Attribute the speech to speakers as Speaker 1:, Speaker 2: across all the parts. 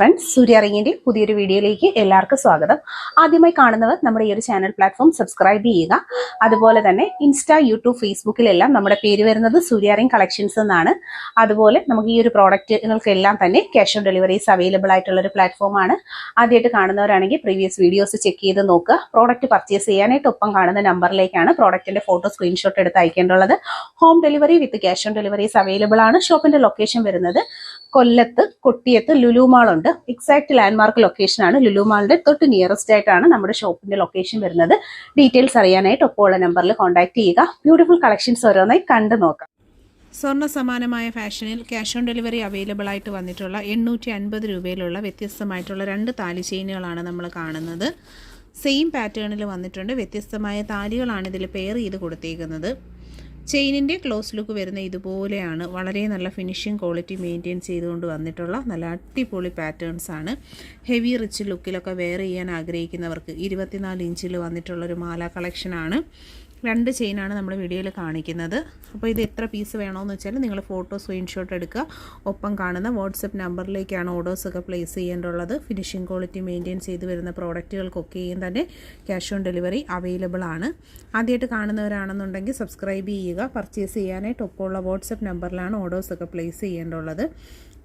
Speaker 1: Friends, സൂര്യ റിങ്ങിന്റെ പുതിയൊരു വീഡിയോയിലേക്ക് എല്ലാവർക്കും സ്വാഗതം. ആദ്യമായി കാണുന്നവർ നമ്മുടെ ഈ ഒരു ചാനൽ പ്ലാറ്റ്ഫോം സബ്സ്ക്രൈബ് ചെയ്യുക. അതുപോലെ തന്നെ ഇൻസ്റ്റാ, യൂട്യൂബ്, ഫേസ്ബുക്കിലെല്ലാം നമ്മുടെ പേര് വരുന്നത് സൂര്യ റിംഗ് കളക്ഷൻസ് എന്നാണ്. അതുപോലെ നമുക്ക് ഈ ഒരു പ്രോഡക്റ്റുകൾക്കെല്ലാം തന്നെ ക്യാഷ് ഓൺ ഡെലിവറീസ് അവൈലബിൾ ആയിട്ടുള്ള ഒരു പ്ലാറ്റ്ഫോമാണ്. ആദ്യമായിട്ട് കാണുന്നവരാണെങ്കിൽ പ്രീവിയസ് വീഡിയോസ് ചെക്ക് ചെയ്ത് നോക്കുക. പ്രോഡക്റ്റ് പർച്ചേസ് ചെയ്യാനായിട്ട് ഒപ്പം കാണുന്ന നമ്പറിലേക്കാണ് പ്രോഡക്റ്റിന്റെ ഫോട്ടോ സ്ക്രീൻഷോട്ട് എടുത്ത് അയക്കേണ്ടുള്ളത്. Home delivery with cash on deliveries available ആണ്. ഷോപ്പിന്റെ ലൊക്കേഷൻ വരുന്നത് കൊല്ലത്ത് കൊട്ടിയത്ത് ലുലു മാൾ ഉണ്ട്. എക്സാക്ട് ലാൻഡ്മാർക്ക് ലൊക്കേഷൻ ആണ്. ലുലു മാളിന്റെ തൊട്ട് നിയറസ്റ്റ് ആയിട്ടാണ് നമ്മുടെ ഷോപ്പിന്റെ ലൊക്കേഷൻ വരുന്നത്. ഡീറ്റെയിൽസ് അറിയാനായിട്ട് ഒപ്പമുള്ള നമ്പറിൽ കോൺടാക്ട് ചെയ്യുക. ബ്യൂട്ടിഫുൾ കളക്ഷൻസ് ഓരോന്നായി കണ്ടു നോക്കാം.
Speaker 2: സ്വർണ്ണ സമാനമായ ഫാഷനിൽ ക്യാഷ് ഓൺ ഡെലിവറി അവൈലബിൾ ആയിട്ട് വന്നിട്ടുള്ള 850 രൂപയിലുള്ള വ്യത്യസ്തമായിട്ടുള്ള 2 താലി ചെയിനുകളാണ് നമ്മൾ കാണുന്നത്. സെയിം പാറ്റേണിൽ വന്നിട്ടുണ്ട്. വ്യത്യസ്തമായ താലികളാണ് ഇതിൽ പെയർ ചെയ്ത് കൊടുത്തേക്കുന്നത്. ചെയിനിൻ്റെ ക്ലോസ് ലുക്ക് വരുന്ന ഇതുപോലെയാണ്. വളരെ നല്ല ഫിനിഷിംഗ് ക്വാളിറ്റി മെയിൻറ്റെയിൻ ചെയ്തുകൊണ്ട് വന്നിട്ടുള്ള നല്ല അടിപൊളി പാറ്റേൺസ് ആണ്. ഹെവി റിച്ച് ലുക്കിലൊക്കെ വെയർ ചെയ്യാൻ ആഗ്രഹിക്കുന്നവർക്ക് 24 ഇഞ്ചിൽ വന്നിട്ടുള്ളൊരു മാല കളക്ഷനാണ്. 2 ചെയിനാണ് നമ്മൾ വീഡിയോയിൽ കാണിക്കുന്നത്. അപ്പോൾ ഇത് എത്ര പീസ് വേണമെന്ന് വെച്ചാൽ നിങ്ങൾ ഫോട്ടോ സ്ക്രീൻഷോട്ട് എടുക്കുക. ഒപ്പം കാണുന്ന വാട്സപ്പ് നമ്പറിലേക്കാണ് ഓർഡേഴ്സൊക്കെ പ്ലേസ് ചെയ്യേണ്ടുള്ളത്. ഫിനിഷിംഗ് ക്വാളിറ്റി മെയിൻറ്റെയിൻ ചെയ്ത് വരുന്ന പ്രോഡക്റ്റുകൾക്കൊക്കെയും തന്നെ ക്യാഷ് ഓൺ ഡെലിവറി അവൈലബിൾ ആണ്. ആദ്യമായിട്ട് കാണുന്നവരാണെന്നുണ്ടെങ്കിൽ സബ്സ്ക്രൈബ് ചെയ്യുക. പർച്ചേസ് ചെയ്യാനായിട്ട് ഒപ്പമുള്ള വാട്സപ്പ് നമ്പറിലാണ് ഓർഡേഴ്സൊക്കെ പ്ലേസ് ചെയ്യേണ്ടുള്ളത്.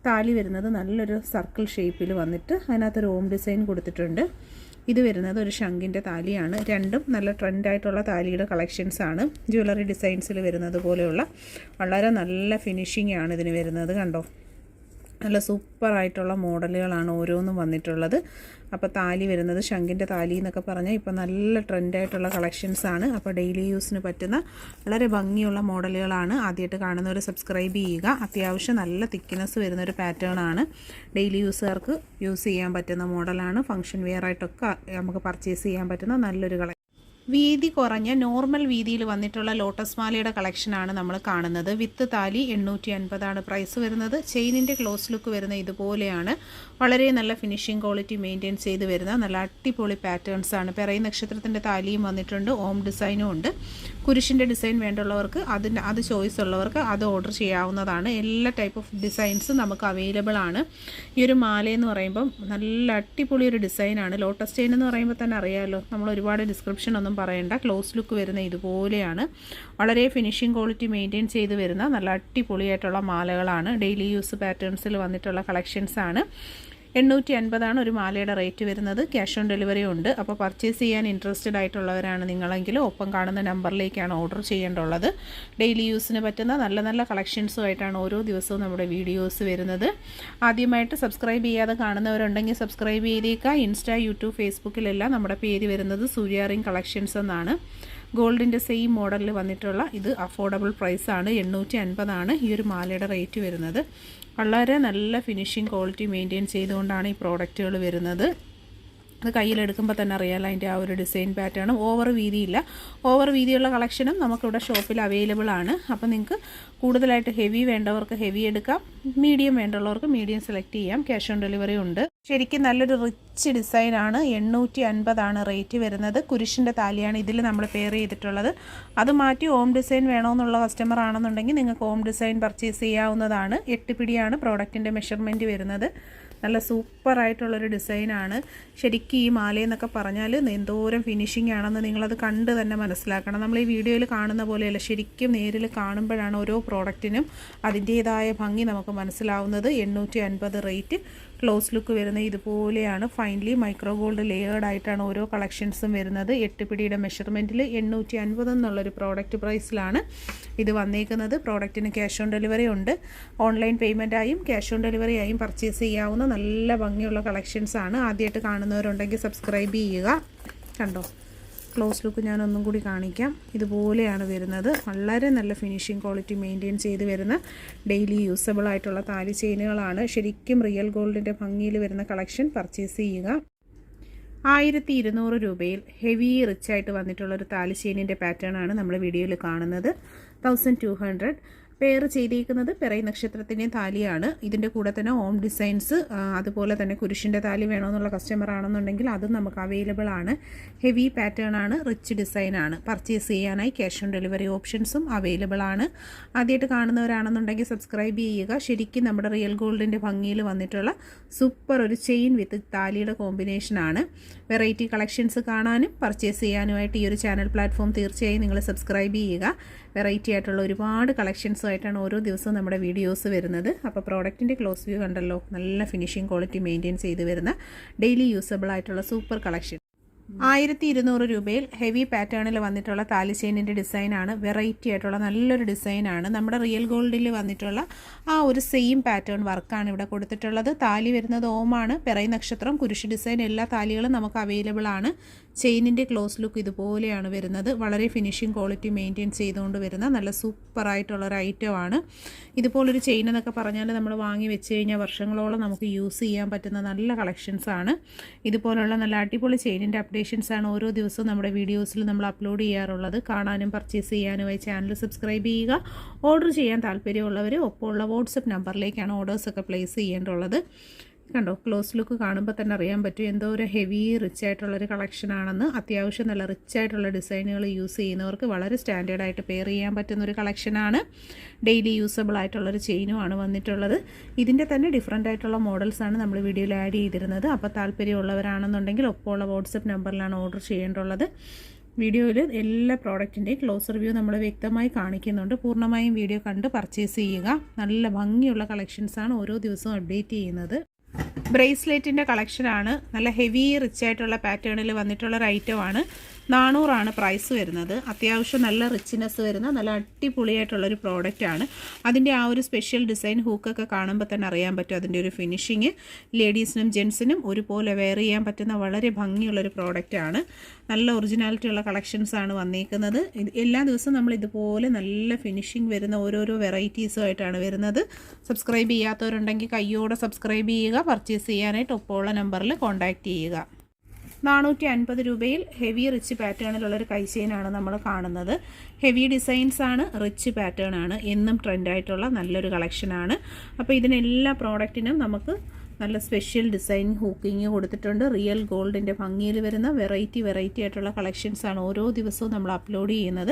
Speaker 2: താലി വരുന്നത് നല്ലൊരു സർക്കിൾ ഷേപ്പിൽ വന്നിട്ട് അതിനകത്തൊരു ഓം ഡിസൈൻ കൊടുത്തിട്ടുണ്ട്. ഇത് വരുന്നത് ഒരു ശംഖിൻ്റെ താലിയാണ്. രണ്ടും നല്ല ട്രെൻഡായിട്ടുള്ള താലിയുടെ കളക്ഷൻസാണ്. ജ്വല്ലറി ഡിസൈൻസിൽ വരുന്നത് പോലെയുള്ള വളരെ നല്ല ഫിനിഷിംഗ് ആണ് ഇതിന് വരുന്നത്. കണ്ടോ, നല്ല സൂപ്പറായിട്ടുള്ള മോഡലുകളാണ് ഓരോന്നും വന്നിട്ടുള്ളത്. അപ്പോൾ താലി വരുന്നത് ശംഖിൻ്റെ താലി എന്നൊക്കെ പറഞ്ഞാൽ ഇപ്പോൾ നല്ല ട്രെൻഡായിട്ടുള്ള കളക്ഷൻസാണ്. അപ്പോൾ ഡെയിലി യൂസിന് പറ്റുന്ന വളരെ ഭംഗിയുള്ള മോഡലുകളാണ്. ആദ്യമായിട്ട് കാണുന്നവർ സബ്സ്ക്രൈബ് ചെയ്യുക. അത്യാവശ്യം നല്ല തിക്നെസ് വരുന്നൊരു പാറ്റേൺ ആണ്. ഡെയിലി യൂസുകാർക്ക് യൂസ് ചെയ്യാൻ പറ്റുന്ന മോഡലാണ്. ഫംഗ്ഷൻ വെയർ ആയിട്ടൊക്കെ നമുക്ക് പർച്ചേസ് ചെയ്യാൻ പറ്റുന്ന നല്ലൊരു കളക്ഷൻ. വീതി കുറഞ്ഞ നോർമൽ വീതിയിൽ വന്നിട്ടുള്ള ലോട്ടസ് മാലയുടെ കളക്ഷനാണ് നമ്മൾ കാണുന്നത്. വിത്ത് താലി 850 പ്രൈസ് വരുന്നത്. ചെയിനിൻ്റെ ക്ലോസ് ലുക്ക് വരുന്ന ഇതുപോലെയാണ്. വളരെ നല്ല ഫിനിഷിംഗ് ക്വാളിറ്റി മെയിൻറ്റെയിൻ ചെയ്ത് വരുന്ന നല്ല അടിപൊളി പാറ്റേൺസ് ആണ്. പിറൈ നക്ഷത്രത്തിൻ്റെ താലിയും വന്നിട്ടുണ്ട്. ഓം ഡിസൈനും ഉണ്ട്. കുരിശിൻ്റെ ഡിസൈൻ വേണ്ടുള്ളവർക്ക് അത് ചോയ്സ് ഉള്ളവർക്ക് അത് ഓർഡർ ചെയ്യാവുന്നതാണ്. എല്ലാ ടൈപ്പ് ഓഫ് ഡിസൈൻസും നമുക്ക് അവൈലബിൾ ആണ്. ഈ ഒരു മാലയെന്ന് പറയുമ്പം നല്ല അടിപൊളി ഒരു ഡിസൈനാണ്. ലോട്ടസ് ചെയിൻ എന്ന് പറയുമ്പോൾ തന്നെ അറിയാമല്ലോ, നമ്മൾ ഒരുപാട് ഡിസ്ക്രിപ്ഷൻ ഒന്നും പറയണ്ട. ക്ലോസ് ലുക്ക് വരുന്ന ഇതുപോലെയാണ്. വളരെ ഫിനിഷിംഗ് ക്വാളിറ്റി മെയിൻറ്റെയിൻ ചെയ്ത് വരുന്ന നല്ല അടിപൊളിയായിട്ടുള്ള മാലകളാണ്. ഡെയിലി യൂസ് പാറ്റേൺസിൽ വന്നിട്ടുള്ള കളക്ഷൻസാണ്. 850 ഒരു മാലയുടെ റേറ്റ് വരുന്നത്. ക്യാഷ് ഓൺ ഡെലിവറി ഉണ്ട്. അപ്പോൾ പർച്ചേസ് ചെയ്യാൻ ഇൻട്രസ്റ്റഡ് ആയിട്ടുള്ളവരാണ് നിങ്ങളെങ്കിൽ ഒപ്പം കാണുന്ന നമ്പറിലേക്കാണ് ഓർഡർ ചെയ്യേണ്ടുള്ളത്. ഡെയിലി യൂസിന് പറ്റുന്ന നല്ല നല്ല കളക്ഷൻസുമായിട്ടാണ് ഓരോ ദിവസവും നമ്മുടെ വീഡിയോസ് വരുന്നത്. ആദ്യമായിട്ട് സബ്സ്ക്രൈബ് ചെയ്യാതെ കാണുന്നവരുണ്ടെങ്കിൽ സബ്സ്ക്രൈബ് ചെയ്തേക്കുക. ഇൻസ്റ്റാ, യൂട്യൂബ്, ഫേസ്ബുക്കിലെല്ലാം നമ്മുടെ പേര് വരുന്നത് സൂര്യ റിംഗ് കളക്ഷൻസ് എന്നാണ്. ഗോൾഡിൻ്റെ സെയിം മോഡലിൽ വന്നിട്ടുള്ള ഇത് അഫോർഡബിൾ പ്രൈസാണ്. 850 ഈ ഒരു മാലയുടെ റേറ്റ് വരുന്നത്. വളരെ നല്ല ഫിനിഷിംഗ് ക്വാളിറ്റി മെയിൻറ്റെയിൻ ചെയ്തുകൊണ്ടാണ് ഈ പ്രോഡക്റ്റുകൾ വരുന്നത്. അത് കയ്യിലെടുക്കുമ്പോൾ തന്നെ അറിയാമല്ലോ അതിൻ്റെ ആ ഒരു ഡിസൈൻ പാറ്റേണും. ഓവർ വീതിയില്ല. ഓവർ വീതിയുള്ള കളക്ഷനും നമുക്കിവിടെ ഷോപ്പിൽ അവൈലബിൾ ആണ്. അപ്പോൾ നിങ്ങൾക്ക് കൂടുതലായിട്ട് ഹെവി വേണ്ടവർക്ക് ഹെവി എടുക്കാം. മീഡിയം വേണ്ടുള്ളവർക്ക് മീഡിയം സെലക്ട് ചെയ്യാം. ക്യാഷ് ഓൺ ഡെലിവറി ഉണ്ട്. ശരിക്കും നല്ലൊരു റിച്ച് ഡിസൈനാണ്. 850 റേറ്റ് വരുന്നത്. കുരിശിൻ്റെ താലിയാണ് ഇതിൽ നമ്മൾ പെയർ ചെയ്തിട്ടുള്ളത്. അത് മാറ്റി ഓം ഡിസൈൻ വേണമെന്നുള്ള കസ്റ്റമർ ആണെന്നുണ്ടെങ്കിൽ നിങ്ങൾക്ക് ഓം ഡിസൈൻ പർച്ചേസ് ചെയ്യാവുന്നതാണ്. 8 പിടിയാണ് പ്രോഡക്റ്റിൻ്റെ മെഷർമെൻറ്റ് വരുന്നത്. നല്ല സൂപ്പറായിട്ടുള്ളൊരു ഡിസൈനാണ്. ശരിക്കും ഈ മാലയെന്നൊക്കെ പറഞ്ഞാൽ എന്തോരം ഫിനിഷിംഗ് ആണെന്ന് നിങ്ങളത് കണ്ട് തന്നെ മനസ്സിലാക്കണം. നമ്മൾ ഈ വീഡിയോയിൽ കാണുന്ന പോലെയല്ല, ശരിക്കും നേരിൽ കാണുമ്പോഴാണ് ഓരോ പ്രോഡക്റ്റിനും അതിൻ്റേതായ ഭംഗി നമുക്ക് മനസ്സിലാവുന്നത്. 850 റേറ്റ്. ക്ലോസ് ലുക്ക് വരുന്ന ഇതുപോലെയാണ്. ഫൈനലി മൈക്രോ ഗോൾഡ് ലെയേർഡ് ആയിട്ടാണ് ഓരോ കളക്ഷൻസും വരുന്നത്. 8 പിടിയുടെ മെഷർമെൻറ്റിൽ 850 എന്നുള്ളൊരു പ്രോഡക്റ്റ് പ്രൈസിലാണ് ഇത് വന്നേക്കുന്നത്. പ്രോഡക്റ്റിന് ക്യാഷ് ഓൺ ഡെലിവറി ഉണ്ട്. ഓൺലൈൻ പേയ്മെൻറ്റായും ക്യാഷ് ഓൺ ഡെലിവറി ആയും പർച്ചേസ് ചെയ്യാവുന്ന നല്ല ഭംഗിയുള്ള കളക്ഷൻസാണ്. ആദ്യമായിട്ട് കാണുന്നവരുണ്ടെങ്കിൽ സബ്സ്ക്രൈബ് ചെയ്യുക. കണ്ടോ, ക്ലോസ് ലുക്ക് ഞാനൊന്നും കൂടി കാണിക്കാം. ഇതുപോലെയാണ് വരുന്നത്. വളരെ നല്ല ഫിനിഷിംഗ് ക്വാളിറ്റി മെയിൻറ്റെയിൻ ചെയ്ത് വരുന്ന ഡെയിലി യൂസബിൾ ആയിട്ടുള്ള താലി ചെയിനുകളാണ്. ശരിക്കും റിയൽ ഗോൾഡിൻ്റെ ഭംഗിയിൽ വരുന്ന കളക്ഷൻ പർച്ചേസ് ചെയ്യുക. 1200 രൂപയിൽ ഹെവി റിച്ച് ആയിട്ട് വന്നിട്ടുള്ളൊരു താലി ചെയിനിൻ്റെ പാറ്റേൺ ആണ് നമ്മൾ വീഡിയോയിൽ കാണുന്നത്. 1200 പെയർ ചെയ്തിരിക്കുന്നത് പിറൈ നക്ഷത്രത്തിൻ്റെ താലിയാണ്. ഇതിൻ്റെ കൂടെ തന്നെ ഹോം ഡിസൈൻസ്, അതുപോലെ തന്നെ കുരിശിൻ്റെ താലി വേണമെന്നുള്ള കസ്റ്റമർ ആണെന്നുണ്ടെങ്കിൽ അതും നമുക്ക് അവൈലബിൾ ആണ്. ഹെവി പാറ്റേൺ ആണ്, റിച്ച് ഡിസൈൻ ആണ്. പർച്ചേസ് ചെയ്യാനായി ക്യാഷ് ഓൺ ഡെലിവറി ഓപ്ഷൻസും അവൈലബിൾ ആണ്. ആദ്യമായിട്ട് കാണുന്നവരാണെന്നുണ്ടെങ്കിൽ സബ്സ്ക്രൈബ് ചെയ്യുക. ശരിക്കും നമ്മുടെ റിയൽ ഗോൾഡിൻ്റെ ഭംഗിയിൽ വന്നിട്ടുള്ള സൂപ്പർ ഒരു ചെയിൻ വിത്ത് താലിയുടെ കോമ്പിനേഷനാണ്. വെറൈറ്റി കളക്ഷൻസ് കാണാനും പർച്ചേസ് ചെയ്യാനുമായിട്ട് ഈ ഒരു ചാനൽ പ്ലാറ്റ്ഫോം തീർച്ചയായും നിങ്ങൾ സബ്സ്ക്രൈബ് ചെയ്യുക. വെറൈറ്റി ആയിട്ടുള്ള ഒരുപാട് കളക്ഷൻസുമായിട്ടാണ് ഓരോ ദിവസവും നമ്മുടെ വീഡിയോസ് വരുന്നത്. അപ്പോൾ പ്രോഡക്റ്റിൻ്റെ ക്ലോസ് വ്യൂ കണ്ടല്ലോ, നല്ല ഫിനിഷിംഗ് ക്വാളിറ്റി മെയിൻറ്റെയിൻ ചെയ്ത് വരുന്ന ഡെയിലി യൂസബിൾ ആയിട്ടുള്ള സൂപ്പർ കളക്ഷൻ. 1200 രൂപയിൽ ഹെവി പാറ്റേണിൽ വന്നിട്ടുള്ള താലി ചെയിനിൻ്റെ ഡിസൈനാണ്. വെറൈറ്റി ആയിട്ടുള്ള നല്ലൊരു ഡിസൈനാണ്. നമ്മുടെ റിയൽ ഗോൾഡിൽ വന്നിട്ടുള്ള ആ ഒരു സെയിം പാറ്റേൺ വർക്കാണ് ഇവിടെ കൊടുത്തിട്ടുള്ളത്. താലി വരുന്നത് ഓമാണ്. പിറൈ നക്ഷത്രം, കുരിശ് ഡിസൈൻ എല്ലാ താലികളും നമുക്ക് അവൈലബിൾ ആണ്. ചെയിനിൻ്റെ ക്ലോസ് ലുക്ക് ഇതുപോലെയാണ് വരുന്നത്. വളരെ ഫിനിഷിംഗ് ക്വാളിറ്റി മെയിൻറ്റെയിൻ ചെയ്തുകൊണ്ട് വരുന്ന നല്ല സൂപ്പറായിട്ടുള്ളൊരു ഐറ്റമാണ്. ഇതുപോലൊരു ചെയിൻ എന്നൊക്കെ പറഞ്ഞാൽ നമ്മൾ വാങ്ങി വെച്ച് കഴിഞ്ഞാൽ വർഷങ്ങളോളം നമുക്ക് യൂസ് ചെയ്യാൻ പറ്റുന്ന നല്ല കളക്ഷൻസാണ്. ഇതുപോലുള്ള നല്ല അടിപൊളി ചെയിനിൻ്റെ അപ്ഡേഷൻസാണ് ഓരോ ദിവസവും നമ്മുടെ വീഡിയോസിൽ നമ്മൾ അപ്ലോഡ് ചെയ്യാറുള്ളത്. കാണാനും പർച്ചേസ് ചെയ്യാനുമായി ചാനൽ സബ്സ്ക്രൈബ് ചെയ്യുക. ഓർഡർ ചെയ്യാൻ താല്പര്യമുള്ളവർ ഒപ്പമുള്ള വാട്സപ്പ് നമ്പറിലേക്കാണ് ഓർഡേഴ്സൊക്കെ പ്ലേസ് ചെയ്യേണ്ടുള്ളത്. കണ്ടോ, ക്ലോസ് ലുക്ക് കാണുമ്പോൾ തന്നെ അറിയാൻ പറ്റും എന്തോ ഒരു ഹെവി റിച്ച് ആയിട്ടുള്ളൊരു കളക്ഷനാണെന്ന്. അത്യാവശ്യം നല്ല റിച്ച് ആയിട്ടുള്ള ഡിസൈനുകൾ യൂസ് ചെയ്യുന്നവർക്ക് വളരെ സ്റ്റാൻഡേർഡായിട്ട് പെയർ ചെയ്യാൻ പറ്റുന്നൊരു കളക്ഷനാണ്. ഡെയിലി യൂസബിൾ ആയിട്ടുള്ളൊരു ചെയിനുമാണ് വന്നിട്ടുള്ളത്. ഇതിൻ്റെ തന്നെ ഡിഫറെൻ്റ് ആയിട്ടുള്ള മോഡൽസാണ് നമ്മൾ വീഡിയോയിൽ ആഡ് ചെയ്തിരുന്നത്. അപ്പോൾ താല്പര്യമുള്ളവരാണെന്നുണ്ടെങ്കിൽ ഒപ്പമുള്ള വാട്സപ്പ് നമ്പറിലാണ് ഓർഡർ ചെയ്യേണ്ടുള്ളത്. വീഡിയോയിൽ എല്ലാ പ്രോഡക്റ്റിൻ്റെയും ക്ലോസ് റിവ്യൂ നമ്മൾ വ്യക്തമായി കാണിക്കുന്നുണ്ട്. പൂർണ്ണമായും വീഡിയോ കണ്ട് പർച്ചേസ് ചെയ്യുക. നല്ല ഭംഗിയുള്ള കളക്ഷൻസാണ് ഓരോ ദിവസവും അപ്ഡേറ്റ് ചെയ്യുന്നത്. ബ്രേസ്ലെറ്റിൻ്റെ കളക്ഷനാണ്. നല്ല ഹെവി റിച്ച് ആയിട്ടുള്ള പാറ്റേണിൽ വന്നിട്ടുള്ളൊരു ഐറ്റമാണ്. 400 പ്രൈസ് വരുന്നത്. അത്യാവശ്യം നല്ല റിച്ച്നെസ് വരുന്ന നല്ല അടിപൊളിയായിട്ടുള്ളൊരു പ്രോഡക്റ്റാണ്. അതിൻ്റെ ആ ഒരു സ്പെഷ്യൽ ഡിസൈൻ ഹൂക്കൊക്കെ കാണുമ്പോൾ തന്നെ അറിയാൻ പറ്റും അതിൻ്റെ ഒരു ഫിനിഷിങ്. ലേഡീസിനും ജെൻസിനും ഒരുപോലെ വെയർ ചെയ്യാൻ പറ്റുന്ന വളരെ ഭംഗിയുള്ളൊരു പ്രോഡക്റ്റാണ്. നല്ല ഒറിജിനാലിറ്റി ഉള്ള കളക്ഷൻസാണ് വന്നിരിക്കുന്നത്. എല്ലാ ദിവസവും നമ്മൾ ഇതുപോലെ നല്ല ഫിനിഷിങ് വരുന്ന ഓരോരോ വെറൈറ്റീസുമായിട്ടാണ് വരുന്നത്. സബ്സ്ക്രൈബ് ചെയ്യാത്തവരുണ്ടെങ്കിൽ കയ്യോടെ സബ്സ്ക്രൈബ് ചെയ്യുക. പർച്ചേസ് ചെയ്യാനായിട്ട് ഒപ്പമുള്ള നമ്പറിൽ കോൺടാക്റ്റ് ചെയ്യുക. 450 രൂപയിൽ ഹെവി റിച്ച് പാറ്റേണിലുള്ളൊരു കൈചെയിനാണ് നമ്മൾ കാണുന്നത്. ഹെവി ഡിസൈൻസാണ്, റിച്ച് പാറ്റേൺ ആണ്. എന്നും ട്രെൻഡായിട്ടുള്ള നല്ലൊരു കളക്ഷനാണ്. അപ്പോൾ ഇതിനെല്ലാ പ്രോഡക്റ്റിനും നമുക്ക് നല്ല സ്പെഷ്യൽ ഡിസൈൻ ഹൂക്കിങ് കൊടുത്തിട്ടുണ്ട്. റിയൽ ഗോൾഡിൻ്റെ ഭംഗിയിൽ വരുന്ന വെറൈറ്റി ആയിട്ടുള്ള കളക്ഷൻസാണ് ഓരോ ദിവസവും നമ്മൾ അപ്ലോഡ് ചെയ്യുന്നത്.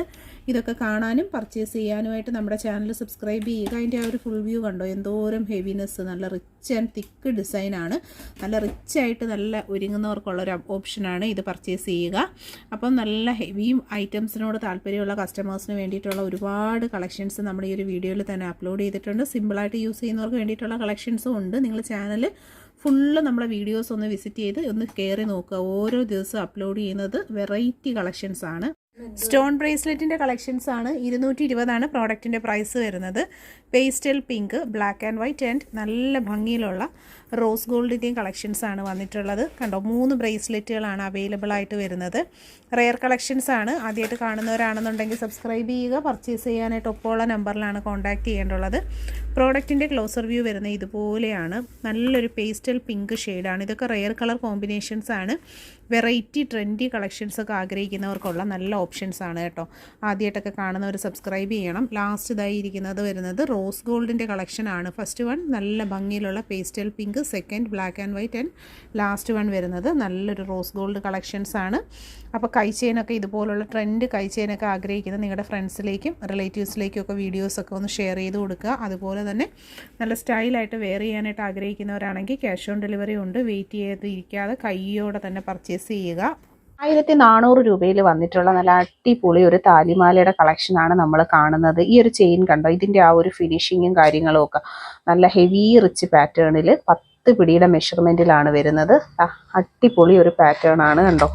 Speaker 2: ഇതൊക്കെ കാണാനും പർച്ചേസ് ചെയ്യാനുമായിട്ട് നമ്മുടെ ചാനൽ സബ്സ്ക്രൈബ് ചെയ്യുക. അതിൻ്റെ ആ ഒരു ഫുൾ വ്യൂ കണ്ടോ, എന്തോരം ഹെവിനെസ്, നല്ല റിച്ച് ആൻഡ് തിക്ക് ഡിസൈനാണ്. നല്ല റിച്ചായിട്ട് നല്ല ഒരുങ്ങുന്നവർക്കുള്ളൊരു ഓപ്ഷനാണ് ഇത്. പർച്ചേസ് ചെയ്യുക. അപ്പം നല്ല ഹെവിയും ഐറ്റംസിനോട് താല്പര്യമുള്ള കസ്റ്റമേഴ്സിന് വേണ്ടിയിട്ടുള്ള ഒരുപാട് കളക്ഷൻസ് നമ്മുടെ ഈ ഒരു വീഡിയോയിൽ തന്നെ അപ്ലോഡ് ചെയ്തിട്ടുണ്ട്. സിമ്പിളായിട്ട് യൂസ് ചെയ്യുന്നവർക്ക് വേണ്ടിയിട്ടുള്ള കളക്ഷൻസും ഉണ്ട്. നിങ്ങൾ ചാനൽ ഫുള്ള് നമ്മുടെ വീഡിയോസ് ഒന്ന് വിസിറ്റ് ചെയ്ത് ഒന്ന് കയറി നോക്കുക. ഓരോ ദിവസവും അപ്ലോഡ് ചെയ്യുന്നത് വെറൈറ്റി കളക്ഷൻസാണ്. സ്റ്റോൺ ബ്രേസ്ലെറ്റിൻ്റെ കളക്ഷൻസാണ്. 220 പ്രോഡക്റ്റിൻ്റെ പ്രൈസ് വരുന്നത്. Pastel pink, black and white and നല്ല ഭംഗിയിലുള്ള റോസ് ഗോൾഡിൻ്റെയും കളക്ഷൻസാണ് വന്നിട്ടുള്ളത്. കണ്ടോ, 3 ബ്രേസ്ലെറ്റുകളാണ് അവൈലബിൾ ആയിട്ട് വരുന്നത്. റെയർ കളക്ഷൻസാണ്. ആദ്യമായിട്ട് കാണുന്നവരാണെന്നുണ്ടെങ്കിൽ സബ്സ്ക്രൈബ് ചെയ്യുക. പർച്ചേസ് ചെയ്യാനായിട്ട് ഒപ്പമുള്ള നമ്പറിലാണ് കോൺടാക്റ്റ് ചെയ്യേണ്ടുള്ളത്. പ്രോഡക്റ്റിൻ്റെ ക്ലോസർ വ്യൂ വരുന്നത് ഇതുപോലെയാണ്. നല്ലൊരു പേസ്റ്റൽ പിങ്ക് ഷെയ്ഡാണ്. ഇതൊക്കെ റെയർ കളർ കോമ്പിനേഷൻസാണ്. വെറൈറ്റി ട്രെൻഡി കളക്ഷൻസൊക്കെ ആഗ്രഹിക്കുന്നവർക്കുള്ള നല്ല ഓപ്ഷൻസാണ് കേട്ടോ. ആദ്യമായിട്ടൊക്കെ കാണുന്നവർ സബ്സ്ക്രൈബ് ചെയ്യണം. ലാസ്റ്റ് ഇതായി ഇരിക്കുന്നത് വരുന്നത് റോസ് ഗോൾഡിൻ്റെ കളക്ഷനാണ്. ഫസ്റ്റ് വൺ നല്ല ഭംഗിയിലുള്ള pastel pink, second black and white and last one വരുന്നത് നല്ലൊരു റോസ് ഗോൾഡ് കളക്ഷൻസാണ്. അപ്പോൾ കൈചെയിനൊക്കെ ഇതുപോലുള്ള ട്രെൻഡ് കൈചെയിനൊക്കെ ആഗ്രഹിക്കുന്ന നിങ്ങളുടെ ഫ്രണ്ട്സിലേക്കും റിലേറ്റീവ്സിലേക്കും ഒക്കെ വീഡിയോസൊക്കെ ഒന്ന് ഷെയർ ചെയ്ത് കൊടുക്കുക. അതുപോലെ തന്നെ നല്ല സ്റ്റൈലായിട്ട് വെയർ ചെയ്യാനായിട്ട് ആഗ്രഹിക്കുന്നവരാണെങ്കിൽ ക്യാഷ് ഓൺ ഡെലിവറി ഉണ്ട്. വെയിറ്റ് ചെയ്തിരിക്കാതെ കയ്യോടെ തന്നെ പർച്ചേസ് ചെയ്യുക.
Speaker 1: 1400 രൂപയിൽ വന്നിട്ടുള്ള നല്ല അടിപൊളി ഒരു താലിമാലയുടെ കളക്ഷനാണ് നമ്മൾ കാണുന്നത്. ഈ ഒരു ചെയിൻ കണ്ടോ, ഇതിൻ്റെ ആ ഒരു ഫിനിഷിങ്ങും കാര്യങ്ങളും ഒക്കെ നല്ല ഹെവി റിച്ച് പാറ്റേണിൽ 10 പിടിയുടെ മെഷർമെൻറ്റിലാണ് വരുന്നത്. അടിപൊളി ഒരു പാറ്റേൺ ആണ് കണ്ടോ.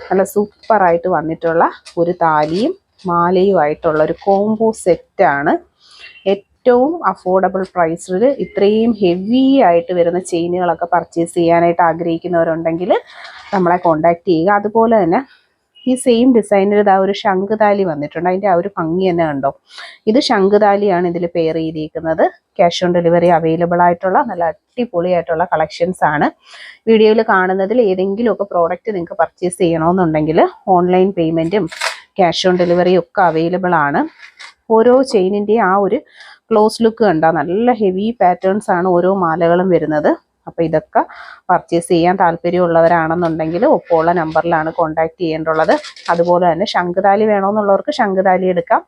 Speaker 1: നല്ല സൂപ്പറായിട്ട് വന്നിട്ടുള്ള ഒരു താലിയും മാലയുമായിട്ടുള്ള ഒരു കോംബോ സെറ്റാണ്. ഏറ്റവും അഫോർഡബിൾ പ്രൈസിൽ ഇത്രയും ഹെവി ആയിട്ട് വരുന്ന ചെയിനുകളൊക്കെ പർച്ചേസ് ചെയ്യാനായിട്ട് ആഗ്രഹിക്കുന്നവരുണ്ടെങ്കിൽ നമ്മളെ കോൺടാക്റ്റ് ചെയ്യുക. അതുപോലെ തന്നെ ഈ സെയിം ഡിസൈനിൽ ഇതാ ഒരു ശംഖുതാലി വന്നിട്ടുണ്ട്. അതിൻ്റെ ആ ഒരു ഭംഗി തന്നെ കണ്ടോ. ഇത് ശംഖുതാലിയാണ് ഇതിൽ പെയർ ചെയ്തിരിക്കുന്നത്. ക്യാഷ് ഓൺ ഡെലിവറി അവൈലബിൾ ആയിട്ടുള്ള നല്ല അടിപൊളിയായിട്ടുള്ള കളക്ഷൻസ് ആണ്. വീഡിയോയിൽ കാണുന്നതിൽ ഏതെങ്കിലുമൊക്കെ പ്രോഡക്റ്റ് നിങ്ങൾക്ക് പർച്ചേസ് ചെയ്യണമെന്നുണ്ടെങ്കിൽ ഓൺലൈൻ പേയ്മെൻറ്റും ക്യാഷ് ഓൺ ഡെലിവറിയും ഒക്കെ അവൈലബിൾ ആണ്. ഓരോ ചെയിനിൻ്റെയും ആ ഒരു ക്ലോസ് ലുക്ക് കണ്ട നല്ല ഹെവി പാറ്റേൺസ് ആണ് ഓരോ മാലകളും വരുന്നത്. അപ്പോൾ ഇതൊക്കെ പർച്ചേസ് ചെയ്യാൻ താല്പര്യമുള്ളവരാണെന്നുണ്ടെങ്കിൽ ഒപ്പമുള്ള നമ്പറിലാണ് കോൺടാക്ട് ചെയ്യേണ്ടുള്ളത്. അതുപോലെ തന്നെ ശംഖുതാലി വേണമെന്നുള്ളവർക്ക് ശംഖുതാലി എടുക്കാം.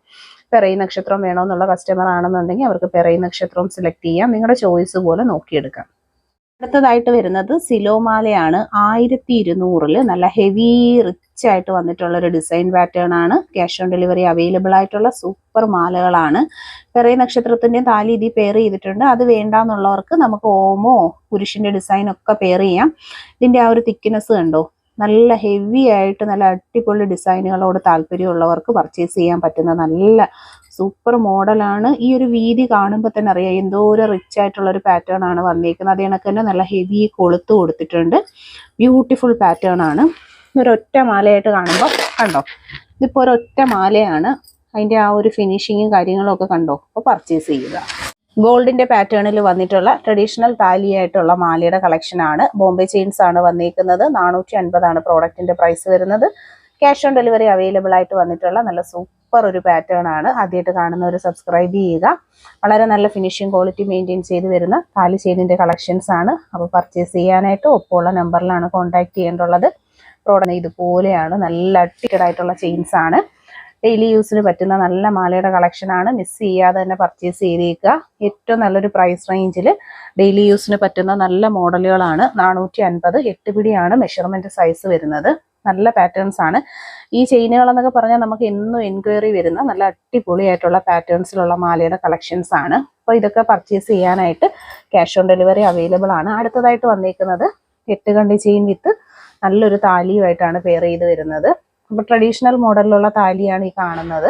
Speaker 1: പിറവി നക്ഷത്രം വേണമെന്നുള്ള കസ്റ്റമർ ആണെന്നുണ്ടെങ്കിൽ അവർക്ക് പിറവി നക്ഷത്രവും സെലക്ട് ചെയ്യാം. നിങ്ങളുടെ ചോയ്സ് പോലെ നോക്കിയെടുക്കാം. അടുത്തതായിട്ട് വരുന്നത് സിലോമാലയാണ്. 1200 നല്ല ഹെവി റിച്ച് ആയിട്ട് വന്നിട്ടുള്ള ഒരു ഡിസൈൻ പാറ്റേൺ ആണ്. ക്യാഷ് ഓൺ ഡെലിവറി അവൈലബിൾ ആയിട്ടുള്ള സൂപ്പർ മാലകളാണ്. പിറവി നക്ഷത്രത്തിന്റെയും താലി ഇതിൽ പെയർ ചെയ്തിട്ടുണ്ട്. അത് വേണ്ടാന്നുള്ളവർക്ക് നമുക്ക് ഓമോ കുരിശിന്റെ ഡിസൈൻ ഒക്കെ പെയർ ചെയ്യാം. ഇതിന്റെ ആ ഒരു തിക്നെസ് കണ്ടോ, നല്ല ഹെവി ആയിട്ട് നല്ല അടിപൊളി ഡിസൈനുകളോട് താല്പര്യമുള്ളവർക്ക് പർച്ചേസ് ചെയ്യാൻ പറ്റുന്ന നല്ല സൂപ്പർ മോഡലാണ്. ഈ ഒരു വീതി കാണുമ്പോൾ തന്നെ അറിയാം എന്തോ ഒരു റിച്ച് ആയിട്ടുള്ള ഒരു പാറ്റേൺ ആണ് വന്നിരിക്കുന്നത്. അതേ കണക്ക് തന്നെ നല്ല ഹെവി കൊളുത്ത് കൊടുത്തിട്ടുണ്ട്. ബ്യൂട്ടിഫുൾ പാറ്റേൺ ആണ്. ഒരൊറ്റ മാലയായിട്ട് കാണുമ്പോൾ കണ്ടോ, ഇതിപ്പോൾ ഒരൊറ്റ മാലയാണ്. അതിൻ്റെ ആ ഒരു ഫിനിഷിങ്ങും കാര്യങ്ങളും ഒക്കെ കണ്ടോ. അപ്പോൾ പർച്ചേസ് ചെയ്യുക. ഗോൾഡിന്റെ പാറ്റേണിൽ വന്നിട്ടുള്ള ട്രഡീഷണൽ താലിയായിട്ടുള്ള മാലയുടെ കളക്ഷൻ ആണ്. ബോംബെ ചെയിൻസ് ആണ് വന്നിരിക്കുന്നത്. 450 ആണ് പ്രോഡക്റ്റിന്റെ പ്രൈസ് വരുന്നത്. ക്യാഷ് ഓൺ ഡെലിവറി അവൈലബിൾ ആയിട്ട് വന്നിട്ടുള്ള നല്ല സൂപ്പർ ഒരു പാറ്റേൺ ആണ്. ആദ്യമായിട്ട് കാണുന്നവർ സബ്സ്ക്രൈബ് ചെയ്യുക. വളരെ നല്ല ഫിനിഷിംഗ് ക്വാളിറ്റി മെയിൻറ്റെയിൻ ചെയ്ത് വരുന്ന താലി ചെയിനിന്റെ കളക്ഷൻസ് ആണ്. അപ്പോൾ പർച്ചേസ് ചെയ്യാനായിട്ട് ഒപ്പമുള്ള നമ്പറിലാണ് കോൺടാക്ട് ചെയ്യേണ്ടുള്ളത്. പ്രോഡക്റ്റ് ഇതുപോലെയാണ്. നല്ല അട്ടിക്കഡ് ആയിട്ടുള്ള ചെയിൻസ് ആണ്. ഡെയിലി യൂസിന് പറ്റുന്ന നല്ല മാലയുടെ കളക്ഷൻ ആണ്. മിസ് ചെയ്യാതെ തന്നെ പർച്ചേസ് ചെയ്തേക്കുക. ഏറ്റവും നല്ലൊരു പ്രൈസ് റേഞ്ചിൽ ഡെയിലി യൂസിന് പറ്റുന്ന നല്ല മോഡലുകളാണ്. 450 8 പിടിയാണ് മെഷർമെന്റ് സൈസ് വരുന്നത്. നല്ല പാറ്റേൺസ് ആണ്. ഈ ചെയിനുകൾ എന്നൊക്കെ പറഞ്ഞാൽ നമുക്ക് എന്നും എൻക്വയറി വരുന്ന നല്ല അടിപൊളിയായിട്ടുള്ള പാറ്റേൺസിലുള്ള മാലയുടെ കളക്ഷൻസ് ആണ്. അപ്പോൾ ഇതൊക്കെ പർച്ചേസ് ചെയ്യാനായിട്ട് ക്യാഷ് ഓൺ ഡെലിവറി അവൈലബിൾ ആണ്. അടുത്തതായിട്ട് വന്നിരിക്കുന്നത് 8 കണ്ടി ചെയിൻ വിത്ത് നല്ലൊരു താലിയുമായിട്ടാണ് പെയർ ചെയ്ത് വരുന്നത്. അപ്പോൾ ട്രഡീഷണൽ മോഡലിലുള്ള താലിയാണ് ഈ കാണുന്നത്.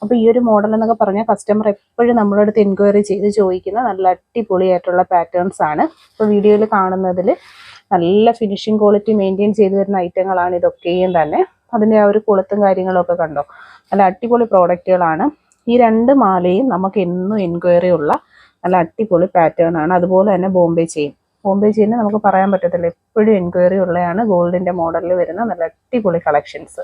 Speaker 1: അപ്പോൾ ഈ ഒരു മോഡൽ എന്നൊക്കെ പറഞ്ഞാൽ കസ്റ്റമർ എപ്പോഴും നമ്മുടെ അടുത്ത് എൻക്വയറി ചെയ്ത് ചോദിക്കുന്ന നല്ല അടിപൊളിയായിട്ടുള്ള പാറ്റേൺസ് ആണ്. ഇപ്പോൾ വീഡിയോയിൽ കാണുന്നതിൽ നല്ല ഫിനിഷിംഗ് ക്വാളിറ്റി മെയിൻറ്റെയിൻ ചെയ്ത് വരുന്ന ഐറ്റങ്ങളാണ് ഇതൊക്കെയും തന്നെ. അതിൻ്റെ ആ ഒരു കൊളുത്തും കാര്യങ്ങളൊക്കെ കണ്ടോ, നല്ല അടിപൊളി പ്രോഡക്റ്റുകളാണ്. ഈ 2 മാലയും നമുക്ക് എന്നും എൻക്വയറി ഉള്ള നല്ല അടിപൊളി പാറ്റേൺ ആണ്. അതുപോലെ തന്നെ ബോംബെ ചെയിൻ നമുക്ക് പറയാൻ പറ്റത്തില്ല, എപ്പോഴും എൻക്വയറി ഉള്ളതാണ്. ഗോൾഡിന്റെ മോഡലിൽ വരുന്ന നല്ല അടിപൊളി കളക്ഷൻസ്.